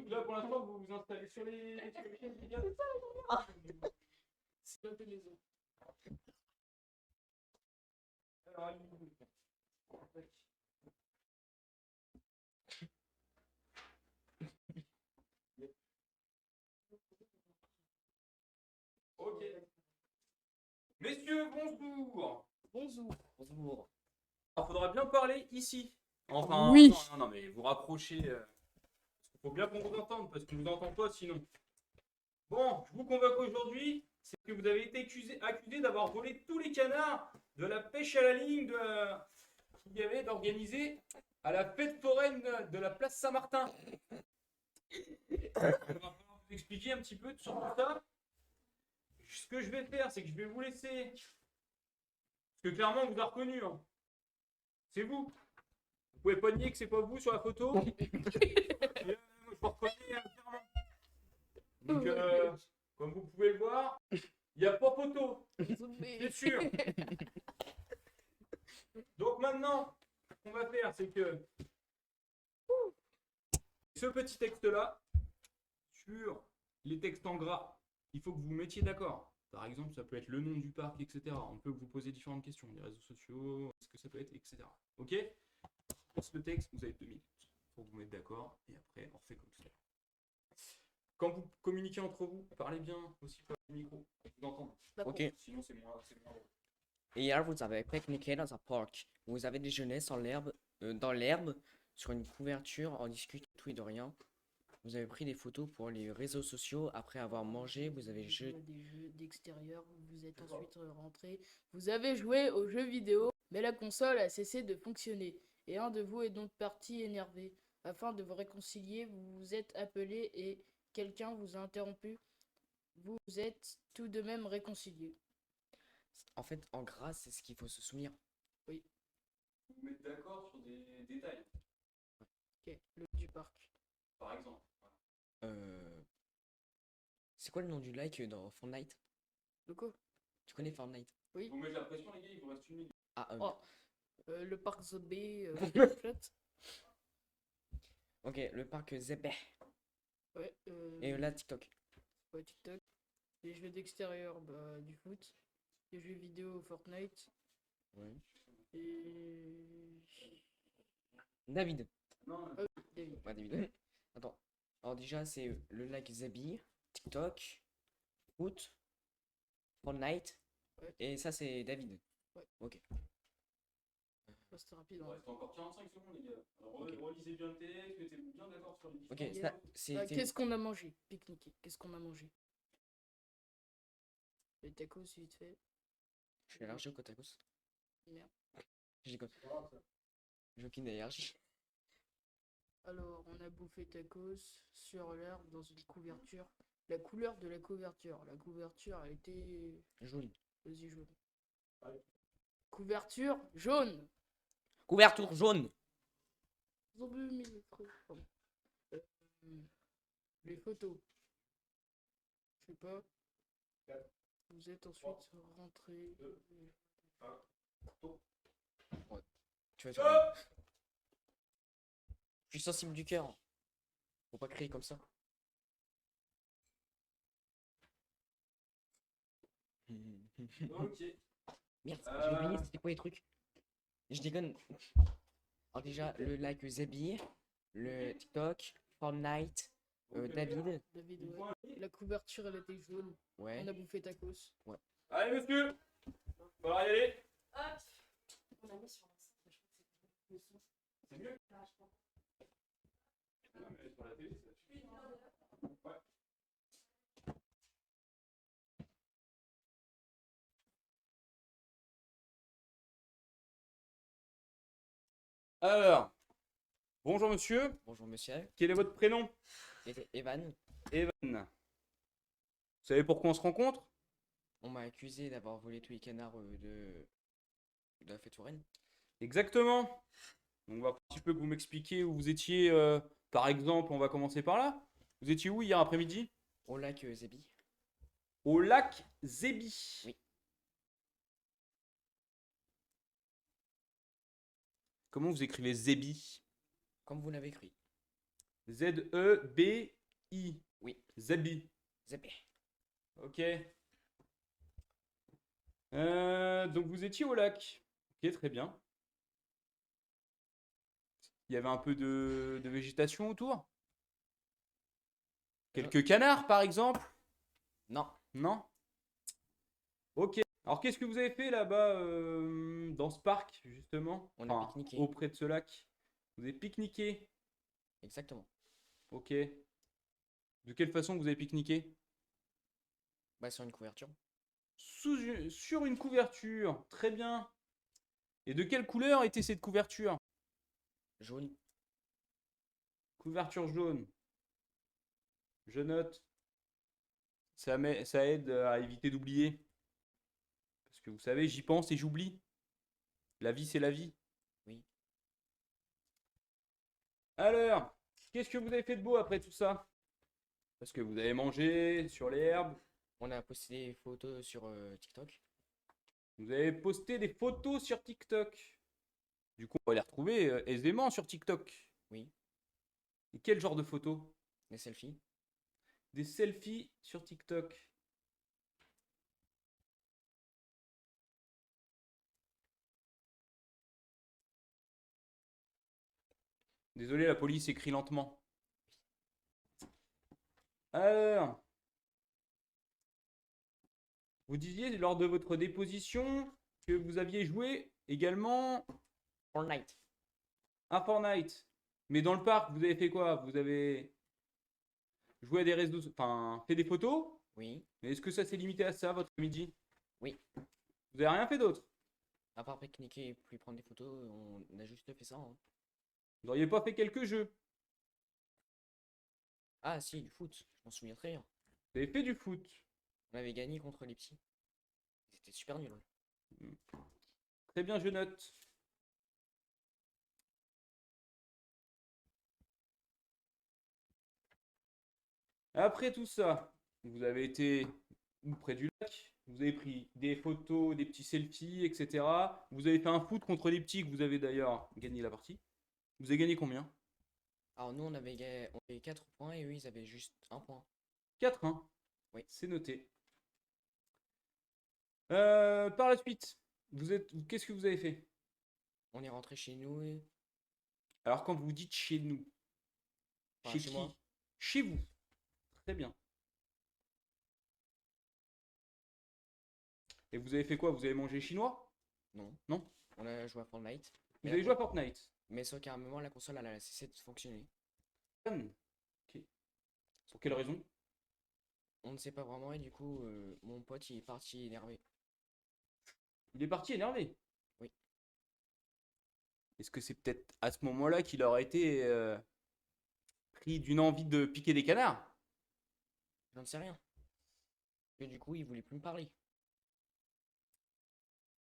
Donc là, pour l'instant, vous vous installez sur les chaînes médias. C'est un peu maison. Alors, allez-y. Ok. Messieurs, bonjour. Bonjour. Bonjour. Alors, faudra bien parler ici. Enfin, Oui. non, mais vous rapprochez. Il faut bien qu'on vous entende, parce qu'on ne vous entend pas sinon. Bon, je vous convoque aujourd'hui, c'est que vous avez été accusé d'avoir volé tous les canards de la pêche à la ligne qu'il y avait d'organiser à la fête foraine de la place Saint-Martin. On va falloir vous expliquer un petit peu sur tout ça. Ce que je vais faire, c'est que je vais vous laisser. Parce que clairement, on vous a reconnu. Hein. C'est vous. Vous pouvez pas nier que c'est pas vous sur la photo. Et, moi, je vous reconnais clairement. Donc, comme vous pouvez le voir, il n'y a pas photo. C'est sûr. Donc maintenant, ce qu'on va faire, c'est que ce petit texte-là, sur les textes en gras, il faut que vous vous mettiez d'accord. Par exemple, ça peut être le nom du parc, etc. On peut vous poser différentes questions, les réseaux sociaux, ce que ça peut être, etc. Ok? Le texte, vous avez 2 minutes pour vous mettre d'accord, et après, on refait comme ça. Quand vous communiquez entre vous, parlez bien aussi par le micro, je vous entends. Ok. Sinon, c'est moins drôle. Hier, vous avez pique-niqué dans un parc. Vous avez déjeuné dans l'herbe, sur une couverture, en discutant de tout et de rien. Vous avez pris des photos pour les réseaux sociaux. Après avoir mangé, vous avez joué jeté. à des jeux d'extérieur, vous êtes ensuite rentré. Vous avez joué aux jeux vidéo, mais la console a cessé de fonctionner. Et un de vous est donc parti énervé. Afin de vous réconcilier, vous vous êtes appelé et quelqu'un vous a interrompu. Vous vous êtes tout de même réconcilié. En fait, en gras, c'est ce qu'il faut se souvenir. Vous vous mettez d'accord sur des détails, Ok, le du parc. par exemple. C'est quoi le nom du like dans Fortnite? Le quoi? Tu connais Fortnite? Oui. Vous mettez la pression, les gars, il vous reste 1 minute. Ah, Oh, le parc Zombie. ok, le parc Zebé. Ouais, Et là, TikTok. ouais, TikTok. Les jeux d'extérieur, bah, du foot. Les jeux vidéo, Fortnite. Ouais. Et. David. Non, David. Ouais, David. Attends. Alors déjà, c'est le like Zabi, TikTok, foot, Fortnite. Ouais. Et ça, c'est David. Ouais. Ok. Oh, c'était rapide. il vous Hein. reste encore 45 secondes, les gars. Alors, Ok. relisez bien le texte, mettez-vous bien d'accord sur les Ok, différents ça, mots. c'est. Qu'est-ce qu'on a mangé? Pique-niquer. Qu'est-ce qu'on a mangé? Les tacos, vite fait. Je suis allergique au tacos. Merde. J'ai aucune allergie. Alors, on a bouffé tacos sur l'herbe dans une couverture. La couleur de la couverture. La couverture a été. Jaune. Vas-y, jaune. Couverture jaune. Couverture jaune. Zombie, mais le truc. Pardon. Euh, les photos. Je sais pas. Vous êtes ensuite rentré. Tu vas faire. Je suis sensible du cœur. Faut pas crier comme ça. Ok. Merde, j'ai oublié, c'était quoi les trucs? Je déconne. Alors déjà, le like Zabi, le TikTok, Fortnite, David. David, ouais. La couverture, elle était jaune. Ouais. On a bouffé tacos. Ouais. Allez, monsieur. Falloir y aller. Hop. On a mis sur la scène, je crois que C'est mieux. Non, mais sur la télé, ça suffit. Ouais. Alors, bonjour monsieur. Bonjour monsieur. Quel est votre prénom? Evan. Evan. Vous savez pourquoi on se rencontre? On m'a accusé d'avoir volé tous les canards de la fête foraine. Exactement. Donc, on va un petit peu que vous m'expliquiez où vous étiez. Par exemple, on va commencer par là. Vous étiez où hier après-midi? Au lac Zebi. Au lac Zébi. Oui. Comment vous écrivez Zébi? Comme vous l'avez écrit. Z-E-B-I. Oui. Zabi. Zépé. Ok. Donc vous étiez au lac. Ok, très bien. Il y avait un peu de végétation autour. Quelques canards, par exemple. Non. Non? Ok. Alors qu'est-ce que vous avez fait là-bas dans ce parc, justement? On a Enfin, pique-niqué. auprès de ce lac. Vous avez pique-niqué. Exactement. Ok. De quelle façon vous avez pique-niqué? Bah, sur une couverture. Sur une couverture. Très bien. Et de quelle couleur était cette couverture? Jaune. Couverture jaune. Je note. Ça aide à éviter d'oublier. Parce que vous savez, j'y pense et j'oublie. La vie, c'est la vie. Oui. Alors, qu'est-ce que vous avez fait de beau après tout ça? Parce que vous avez mangé sur l'herbe. On a posté des photos sur TikTok. Vous avez posté des photos sur TikTok. Du coup, on va les retrouver aisément sur TikTok. Oui. Et quel genre de photos? Des selfies. Des selfies sur TikTok. Désolé, la police écrit lentement. Alors, vous disiez lors de votre déposition que vous aviez joué également Fortnite. à Fortnite. Mais dans le parc, vous avez fait quoi? Vous avez joué à des réseaux, enfin, fait des photos? Oui. Mais est-ce que ça s'est limité à ça, votre midi? Oui. Vous avez rien fait d'autre? À part pique-niquer et puis prendre des photos, on a juste fait ça, hein. Vous n'auriez pas fait quelques jeux? Ah si, du foot. Je m'en souviens très bien. Vous avez fait du foot. On avait gagné contre les petits. C'était super nul. Très bien, je note. Après tout ça, vous avez été près du lac, vous avez pris des photos, des petits selfies, etc. Vous avez fait un foot contre les petits que vous avez d'ailleurs gagné la partie. Vous avez gagné combien? Alors nous, on avait 4 points et eux, ils avaient juste un point. 4-1. Oui. C'est noté. Par la suite, qu'est-ce que vous avez fait? On est rentré chez nous et... Alors quand vous dites chez nous, Enfin, chez chez qui? moi. Chez vous. Très bien. Et vous avez fait quoi? Vous avez mangé chinois? Non. Non? On a joué à Fortnite. Vous Mais avez la joué à con- Fortnite? Mais sauf qu'à un moment, la console, elle a cessé de fonctionner. Ok. Pour quelle raison? On ne sait pas vraiment et du coup, mon pote, il est parti énervé. Il est parti énervé. Oui. Est-ce que c'est peut-être à ce moment-là qu'il aurait été pris d'une envie de piquer des canards? J'en sais rien. Et du coup, il voulait plus me parler.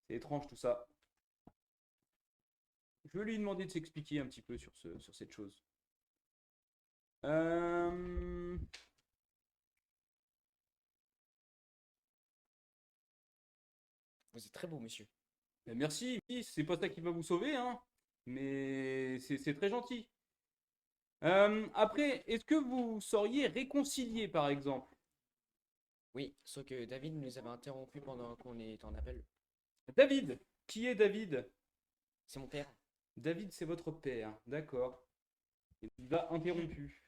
C'est étrange tout ça. Je vais lui demander de s'expliquer un petit peu sur cette chose. Euh, Vous êtes très beau, monsieur. Merci, oui, c'est pas ça qui va vous sauver, hein, mais c'est très gentil. Après, est-ce que vous sauriez réconcilier, par exemple? Oui, sauf que David nous avait interrompu pendant qu'on était en appel. David, qui est David? C'est mon père. David, c'est votre père, d'accord. Il vous a interrompu.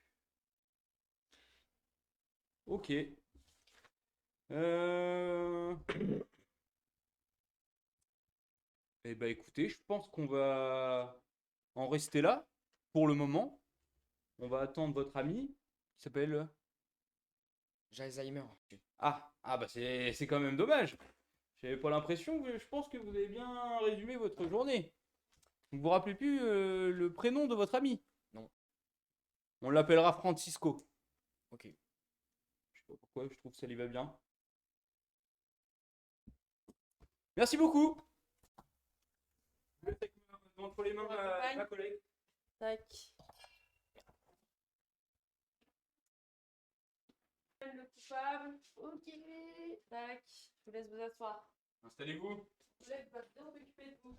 Ok. Euh... Eh ben écoutez, je pense qu'on va en rester là pour le moment. On va attendre votre ami qui s'appelle... J'ai Alzheimer. Ah bah c'est quand même dommage. J'avais pas l'impression, je pense que vous avez bien résumé votre journée. Vous vous rappelez plus le prénom de votre ami? Non. On l'appellera Francisco. Ok. Je sais pas pourquoi, je trouve que ça lui va bien. Merci beaucoup. Je laisse entre les mains ma collègue. Tac. Le coupable. Ok. Tac. Je vous laisse vous asseoir. Installez-vous. Collègue va bien s'occuper de vous.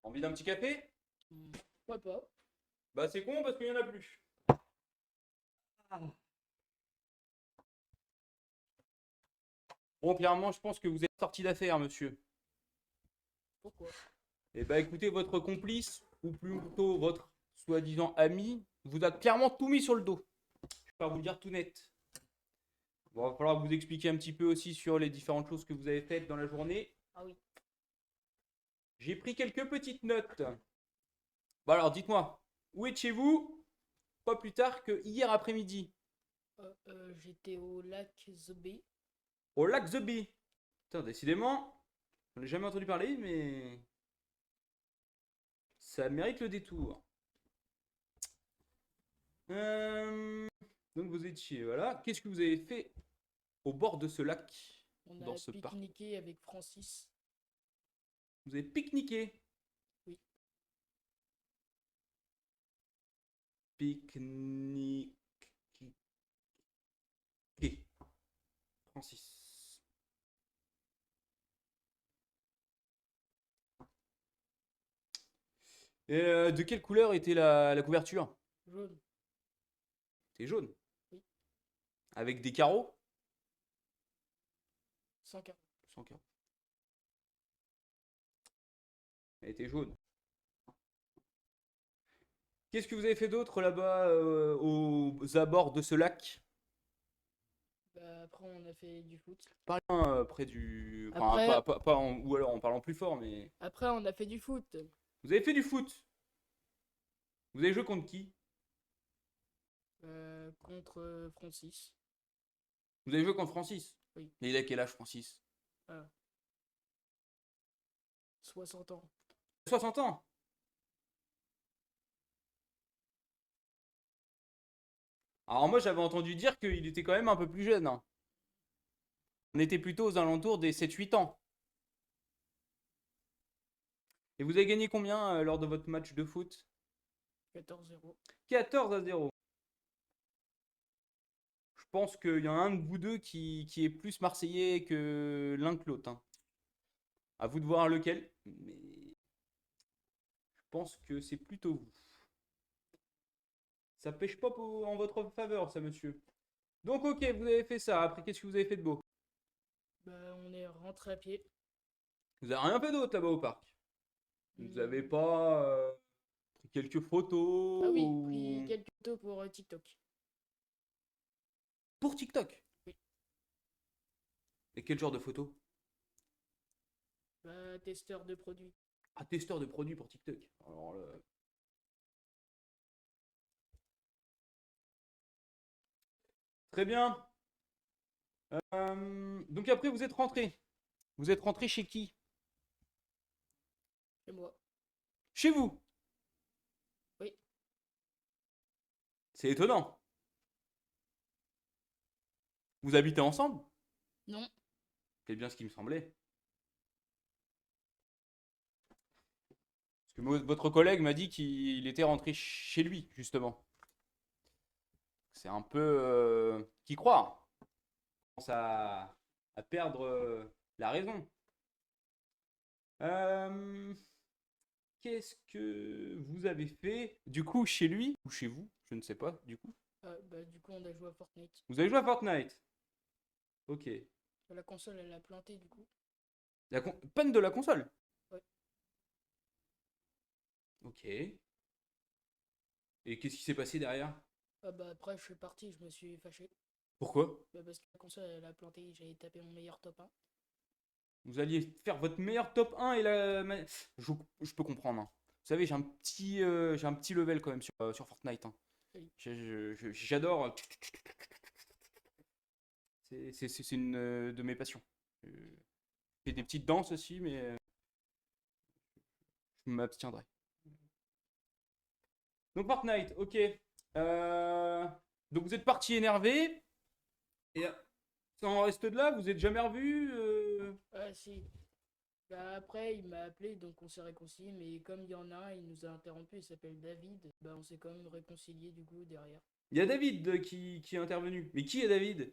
Envie d'un petit café? Pourquoi pas? Bah c'est con parce qu'il y en a plus. Bon, clairement, je pense que vous êtes sorti d'affaire, monsieur. Pourquoi? Eh bah écoutez, votre complice, ou plutôt votre soi-disant ami, vous a clairement tout mis sur le dos. Je vais pas vous le dire tout net. Bon, va falloir vous expliquer un petit peu aussi sur les différentes choses que vous avez faites dans la journée. Ah oui. J'ai pris quelques petites notes. Bon alors, dites-moi, où êtes chez vous? Pas plus tard que hier après-midi. J'étais au lac The Bay. Au lac The Bee. Putain, décidément, j'en ai jamais entendu parler, mais ça mérite le détour. Donc vous étiez, voilà. Qu'est-ce que vous avez fait au bord de ce lac, On dans a ce parc? pique-niqué avec Francis. Vous avez pique-niqué. Oui. Pique-niqué. Francis. Et de quelle couleur était la couverture? Jaune. C'était jaune. Oui. Avec des carreaux? 100 carats. Sans carreaux. Elle était jaune. Qu'est-ce que vous avez fait d'autre là-bas aux abords de ce lac? Bah, après, on a fait du foot. Pas loin, près du. Enfin, Après- ou alors en parlant plus fort, mais. Après, on a fait du foot. Vous avez fait du foot? Vous avez joué contre qui? Contre Francis. Vous avez joué contre Francis? Oui. Et il a quel âge, Francis? 60 ans. 60 ans? Alors moi j'avais entendu dire qu'il était quand même un peu plus jeune, hein. On était plutôt aux alentours des 7-8 ans. Et vous avez gagné combien lors de votre match de foot? 14-0. 14-0. Je pense qu'il y en a un de vous deux qui est plus marseillais que l'un que l'autre, hein. À vous de voir lequel, mais je pense que c'est plutôt vous. Ça pêche pas en votre faveur, ça, monsieur. Donc, ok, vous avez fait ça. Après, qu'est-ce que vous avez fait de beau? Bah, on est rentré à pied. Vous avez rien fait d'autre là-bas au parc? Vous Hmm. avez pas pris quelques photos Ah oui, ou- pris quelques photos pour TikTok. Pour TikTok? Oui. Et quel genre de photos? Bah, testeur de produits. Ah, testeur de produits pour TikTok. Alors là... Très bien. Donc après, vous êtes rentré. Vous êtes rentré chez qui? Et moi. Chez vous? Oui. C'est étonnant. Vous habitez ensemble? Non. C'est bien ce qui me semblait. Parce que votre collègue m'a dit qu'il était rentré chez lui, justement. C'est un peu qui croire. On commence à perdre la raison. Qu'est-ce que vous avez fait du coup chez lui ou chez vous? Je ne sais pas, du coup. Bah, du coup, on a joué à Fortnite. Vous avez joué à Fortnite? Ok. La console, elle a planté, du coup. Panne de la console? Ouais. Ok. Et qu'est-ce qui s'est passé derrière? Ah bah, après, je suis parti, je me suis fâché. Pourquoi? Bah, parce que la console, elle a planté, j'avais tapé mon meilleur top 1. Vous alliez faire votre meilleur top 1 et je peux comprendre, hein. Vous savez, j'ai un petit level quand même sur Fortnite, hein. Oui. J'adore. C'est une de mes passions. Je fais des petites danses aussi, mais je m'abstiendrai. Donc Fortnite, ok. Donc vous êtes parti énervé. Et ça en reste de là, vous êtes jamais revus Ah, si. Bah, après, il m'a appelé, donc on s'est réconcilié, mais comme il y en a un, il nous a interrompu, il s'appelle David, bah, on s'est quand même réconcilié, du coup, derrière. Il y a David qui est intervenu. Mais qui est David?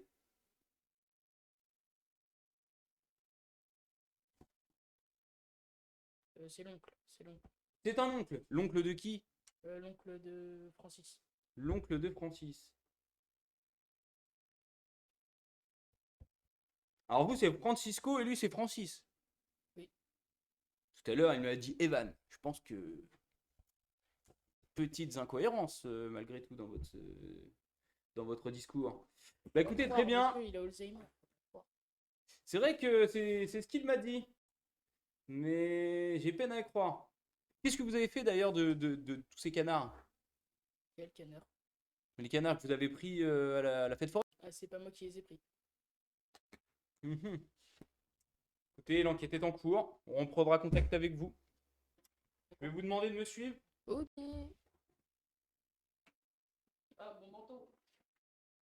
C'est l'oncle, c'est l'oncle. C'est un oncle. L'oncle de qui? L'oncle de Francis. L'oncle de Francis. Alors vous, c'est Francisco et lui, c'est Francis. Oui. Tout à l'heure, il m'a dit Evan. Je pense que petites incohérences malgré tout dans votre discours. Bah écoutez, très bien. Monsieur, il a Alzheimer. C'est vrai que c'est ce qu'il m'a dit. Mais j'ai peine à y croire. Qu'est-ce que vous avez fait d'ailleurs de tous ces canards? Quel canard. Les canards que vous avez pris à la fête foraine? Ah, c'est pas moi qui les ai pris. Mhm. Écoutez, l'enquête est en cours. On reprendra contact avec vous. Je vais vous demander de me suivre. Ok.